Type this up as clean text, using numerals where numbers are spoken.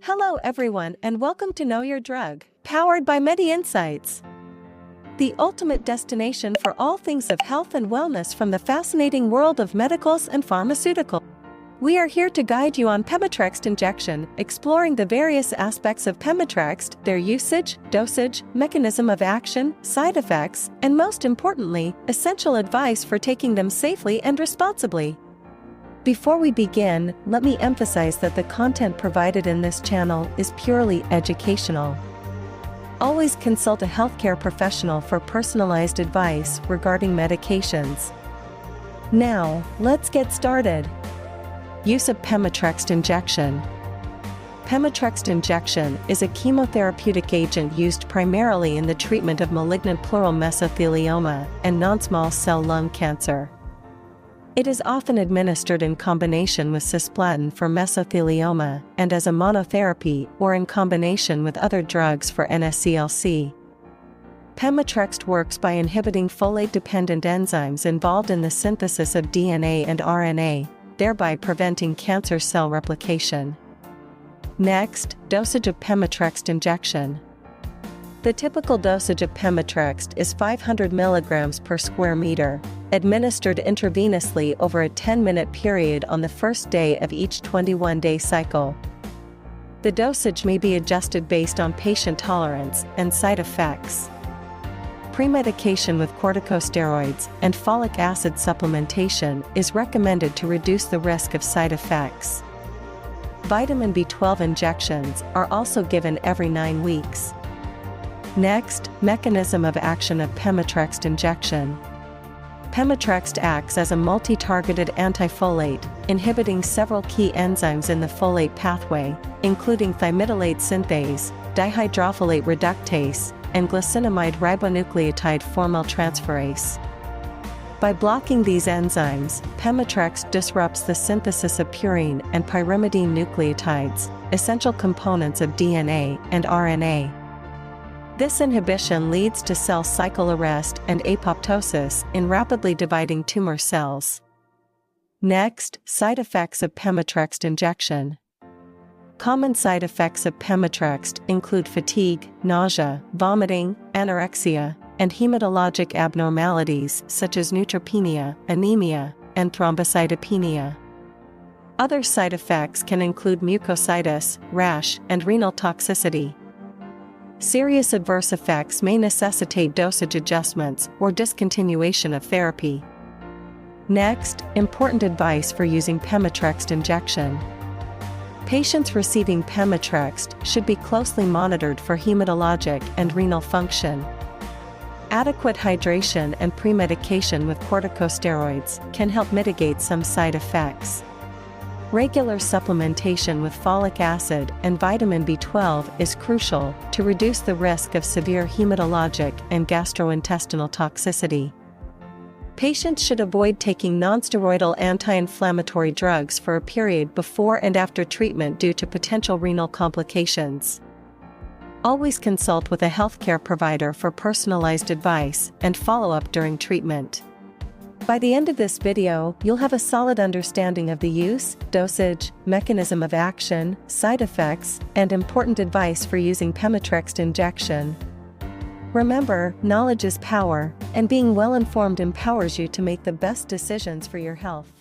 Hello everyone and welcome to Know Your Drug, powered by MediInsights, the ultimate destination for all things of health and wellness from the fascinating world of medicals and pharmaceuticals. We are here to guide you on Pemetrexed Injection, exploring the various aspects of Pemetrexed, their usage, dosage, mechanism of action, side effects, and most importantly, essential advice for taking them safely and responsibly. Before we begin, let me emphasize that the content provided in this channel is purely educational. Always consult a healthcare professional for personalized advice regarding medications. Now, let's get started. Use of Pemetrexed Injection. Pemetrexed Injection is a chemotherapeutic agent used primarily in the treatment of malignant pleural mesothelioma and non-small cell lung cancer. It is often administered in combination with cisplatin for mesothelioma and as a monotherapy or in combination with other drugs for NSCLC. Pemetrexed works by inhibiting folate-dependent enzymes involved in the synthesis of DNA and RNA, thereby preventing cancer cell replication. Next, dosage of Pemetrexed Injection. The typical dosage of Pemetrexed is 500 mg per square meter, administered intravenously over a 10-minute period on the first day of each 21-day cycle. The dosage may be adjusted based on patient tolerance and side effects. Premedication with corticosteroids and folic acid supplementation is recommended to reduce the risk of side effects. Vitamin B12 injections are also given every 9 weeks. Next, mechanism of action of Pemetrexed Injection. Pemetrexed acts as a multi-targeted antifolate, inhibiting several key enzymes in the folate pathway, including thymidylate synthase, dihydrofolate reductase, and glycinamide ribonucleotide formyltransferase. By blocking these enzymes, Pemetrexed disrupts the synthesis of purine and pyrimidine nucleotides, essential components of DNA and RNA. This inhibition leads to cell cycle arrest and apoptosis in rapidly dividing tumor cells. Next, side effects of Pemetrexed Injection. Common side effects of Pemetrexed include fatigue, nausea, vomiting, anorexia, and hematologic abnormalities such as neutropenia, anemia, and thrombocytopenia. Other side effects can include mucositis, rash, and renal toxicity. Serious adverse effects may necessitate dosage adjustments or discontinuation of therapy. Next, important advice for using Pemetrexed Injection. Patients receiving Pemetrexed should be closely monitored for hematologic and renal function. Adequate hydration and premedication with corticosteroids can help mitigate some side effects. Regular supplementation with folic acid and vitamin B12 is crucial to reduce the risk of severe hematologic and gastrointestinal toxicity. Patients should avoid taking nonsteroidal anti-inflammatory drugs for a period before and after treatment due to potential renal complications. Always consult with a healthcare provider for personalized advice and follow-up during treatment. By the end of this video, you'll have a solid understanding of the use, dosage, mechanism of action, side effects, and important advice for using Pemetrexed Injection. Remember, knowledge is power, and being well informed empowers you to make the best decisions for your health.